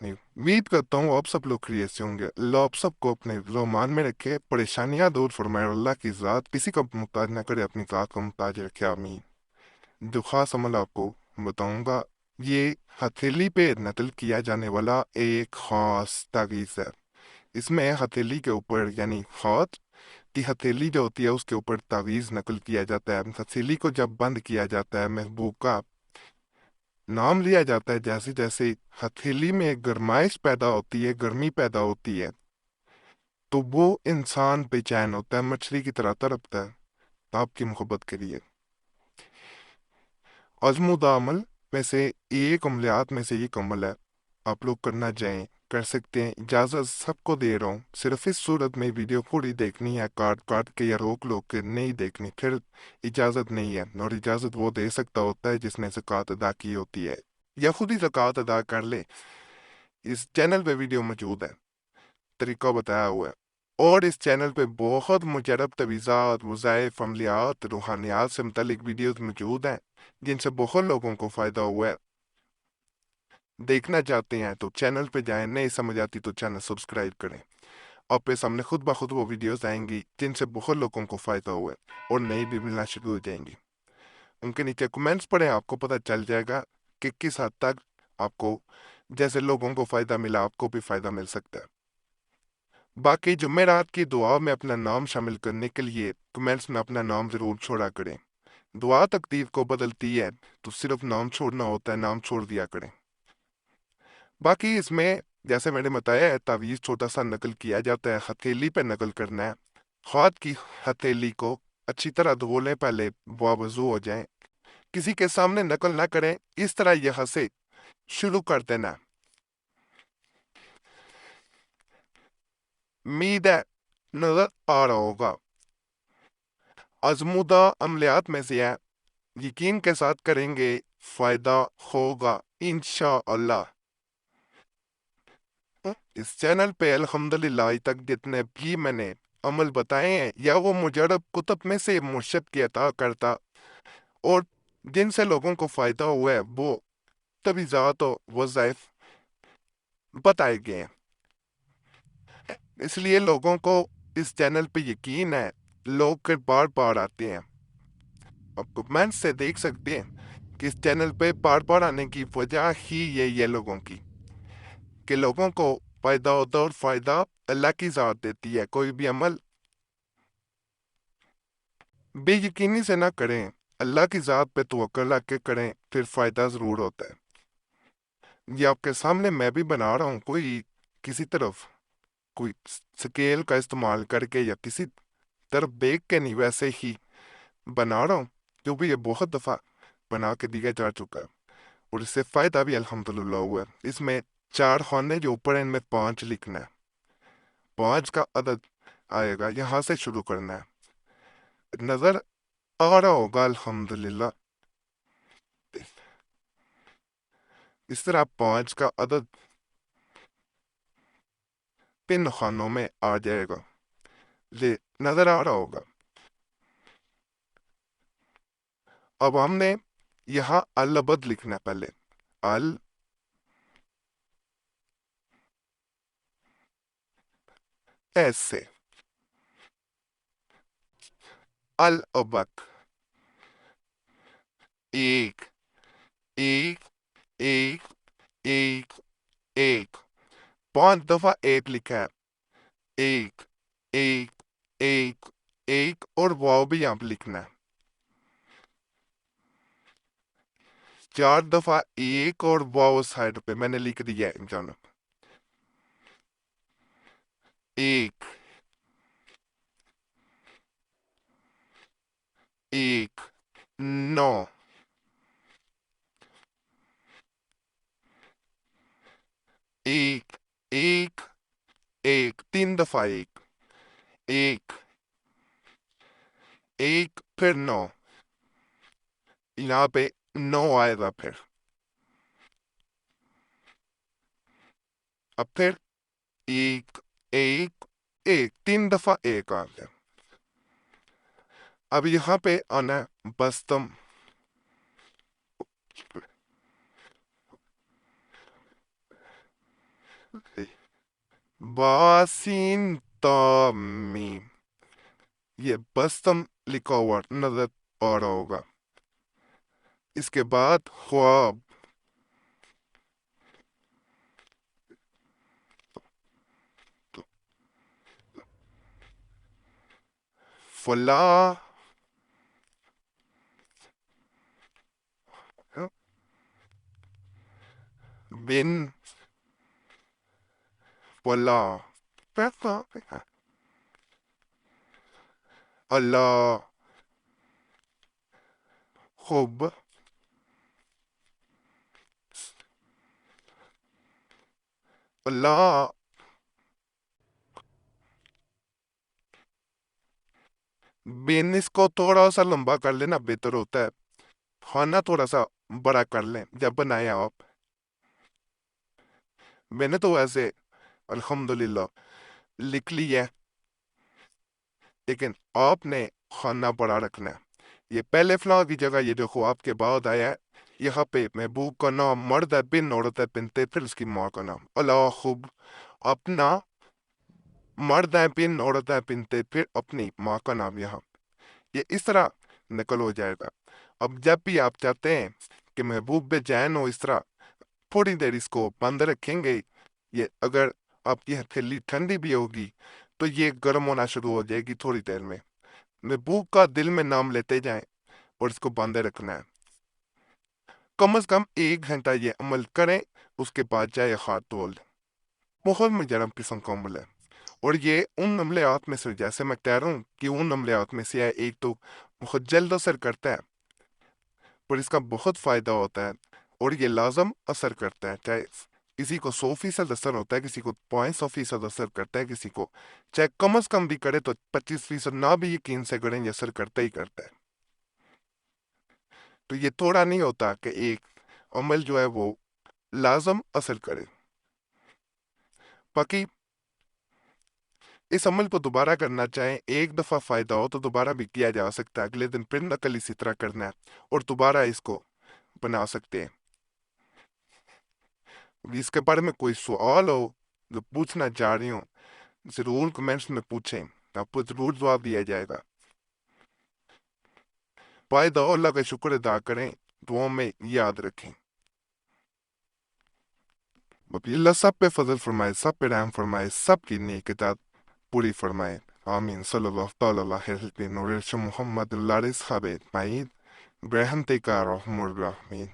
नहीं, उम्मीद करता हूँ आप सब लोग खैरियत से होंगे। अल्लाह आप सबको अपने रहमान में रखे, परेशानियां दूर फरमाए और अल्लाह की ज़ात किसी का मुहताज ना करे, अपनी ज़ात को मुहताज रखे, आमीन। जो खास अमल आपको बताऊंगा, ये हथेली पे नकल किया जाने वाला एक खास तावीज़ है। इसमें हथेली के ऊपर यानी हाथ की हथेली जो होती है उसके ऊपर तावीज़ नकल किया जाता है। हथेली को जब बंद किया जाता है, महबूब का नाम लिया जाता है, जैसे जैसे हथेली में गर्माइश पैदा होती है, गर्मी पैदा होती है, तो वो इंसान बेचैन होता है, मछली की तरह तड़पता है आपकी मोहब्बत के लिए। आजमूदा अमल में से एक अमलियात में से एक अमल है, आप लोग करना चाहें कर सकते हैं। इजाज़त सबको दे रहा हूँ, सिर्फ इस सूरत में वीडियो पूरी देखनी है, काट काट के या रोक लोग के नहीं देखनी, फिर इजाज़त नहीं है। और इजाज़त वो दे सकता होता है जिसने ज़कात अदा की होती है, या खुद ही ज़कात अदा कर ले। इस चैनल पे वीडियो मौजूद है, तरीका बताया हुआ है, और इस चैनल पे बहुत मुजरब तवीज़ात, वज़ाइफ, अमलियात, रूहानियात से मुतल्लिक वीडियोस मौजूद हैं, जिनसे बहुत लोगों को फ़ायदा हुआ है। देखना चाहते हैं तो चैनल पे जाएं, नहीं समझ आती तो चैनल सब्सक्राइब करें। आपके सामने खुद ब खुद वो वीडियोस आएंगी जिनसे बहुत लोगों को फ़ायदा हुआ है, और नई भी मिलना शुरू हो जाएंगी। उनके नीचे कमेंट्स पढ़ें, आपको पता चल जाएगा कि किस हद तक आपको, जैसे लोगों को फ़ायदा मिला, आपको भी फ़ायदा मिल सकता है। बाकी जुमेरात की दुआ में अपना नाम शामिल करने के लिए कमेंट्स में अपना नाम ज़रूर छोड़ा करें। दुआ तकदीर को बदलती है, तो सिर्फ नाम छोड़ना होता है, नाम छोड़ दिया करें। बाकी इसमें जैसे मैंने बताया है, तावीज़ छोटा सा नकल किया जाता है, हथेली पे नकल करना है। हाथ की हथेली को अच्छी तरह धो लें, पहले वावजू हो जाए, किसी के सामने नकल ना करें। इस तरह यहाँ से शुरू कर देना। उम्मीद है नजर आ रहा होगा। आजमूदा अमलियात में से है, यकीन के साथ करेंगे, फायदा होगा इंशाअल्लाह। इस चैनल पे अल्हम्दुलिल्लाह आज तक जितने भी मैंने अमल बताए हैं, या वो मुजरब कुतुब में से मुर्शद की अता करता, और जिनसे लोगों को फायदा हुआ है, वो तवीज़ात और वज़ाइफ बताए गए हैं। इसलिए लोगों को इस चैनल पे यकीन है, लोग फिर बार बार आते हैं। आप कमेंट से देख सकते हैं कि इस चैनल पे बार बार आने की वजह ही यही है लोगों की, कि लोगों को फायदा होता है, और फायदा अल्लाह की ज़ात देती है। कोई भी अमल बेयकीनी से ना करें, अल्लाह की ज़ात पे तवक्कुल रख के करें, फिर फ़ायदा ज़रूर होता है। ये आपके सामने मैं भी बना रहा हूँ, कोई किसी तरफ कोई स्केल का इस्तेमाल करके या किसी तरफ देख के नहीं, वैसे ही बना रहा हूँ, जो भी ये बहुत दफ़ा बना के दिया जा चुका है, और इससे फ़ायदा भी अल्हम्दुलिल्लाह हुआ है। इसमें 4 खाने जो ऊपर हैं, इनमें 5 लिखना है, 5 का अदद आएगा, यहाँ से शुरू करना है। नज़र आ रहा होगा अल्हम्दुलिल्लाह। इस तरह 5 का अदद पिन खानों में आ जाएगा, ले नज़र आ रहा होगा। अब हमने यहाँ अल अबद लिखना है, पहले अल ऐसे, अल अबद, एक एक एक एक एक, 5 दफा एक लिखा है, एक एक एक एक, और वाव भी यहाँ पे लिखना है, 4 दफा एक, और वाव साइड पे मैंने लिख दिया है जानो, एक एक, 9, एक एक एक, 3 दफा एक एक एक, फिर 9, यहाँ पे 9 आएगा फिर, अब फिर एक एक एक, 3 दफा एक आ गया। अब यहाँ पे आना है बस्तम, باسین تامی، یہ بستم لکھا ہوا نظر آ رہا ہوگا. اس کے بعد خواب، فلاح، بن، فلاح، اللہ، خوب، اللہ. بن اس کو تھوڑا سا لمبا کر لینا بہتر ہوتا ہے. کھانا تھوڑا سا بڑا کر لیں جب بنائیں آپ. میں نے تو ویسے الحمدللہ لکھ لی ہے، لیکن آپ نے کھانا بڑا رکھنا ہے. یہ پہلے فلاں کی جگہ یہ جو خواب کے بعد آیا ہے، یہاں پہ محبوب کا نام مرد ہے، بن عورت ہے، بنتے پھر اس کی ماں کا نام اللہ خوب. اپنا مرد ہے، بن عورت ہے، بنتے پھر اپنی ماں کا نام یہاں. یہ اس طرح نقل ہو جائے گا. اب جب بھی آپ چاہتے ہیں کہ محبوب بے چین ہو، اس طرح تھوڑی دیر اس کو بند رکھیں گے. یہ اگر آپ کی ہتھیلی ٹھنڈی بھی ہوگی تو یہ گرم ہونا شروع ہو جائے گی تھوڑی دیر میں. محبوب کا دل میں نام لیتے جائیں اور اس کو باندھے رکھنا ہے. کم از کم 1 گھنٹہ یہ عمل کریں، اس کے بعد جائے ہاتھ دھو لیں. بہت مجرم قسم کا عمل ہے، اور یہ ان عملیات میں سے، جیسے میں کہہ رہا ہوں کہ ان عملیات میں سے ہے. ایک تو بہت جلد اثر کرتا ہے، پر اس کا بہت فائدہ ہوتا ہے، اور یہ لازم اثر کرتا ہے. چاہے کسی کو 100% اثر ہوتا ہے، کسی کو 500% اثر کرتا ہے، کسی کو چاہے کم از کم بھی کرے تو 25% نہ بھی یقین سے کریں، یہ اثر کرتا ہی کرتا ہے. تو یہ تھوڑا نہیں ہوتا کہ ایک عمل جو ہے وہ لازم اثر کرے. باقی اس عمل کو دوبارہ کرنا چاہیں، ایک دفعہ فائدہ ہو تو دوبارہ بھی کیا جا سکتا ہے. اگلے دن پھر نقل اسی طرح کرنا ہے اور دوبارہ اس کو بنا سکتے ہیں. اس کے بارے میں کوئی سوال ہو جو پوچھنا چاہ رہی ہوں، ضرور کمنٹس میں پوچھیں، آپ کو ضرور جواب دیا جائے گا. فائدہ ہو اللہ کا شکر ادا کریں، دعاؤں میں یاد رکھیں. ابھی اللہ سب پہ فضل فرمائے، سب پہ رحم فرمائے، سب کی نیک اطاعت پوری فرمائے. آمین. صلی اللہ تعالی علیہ محمد اللہ صحابہ اجمعین برحمتک یا ارحم الراحمین.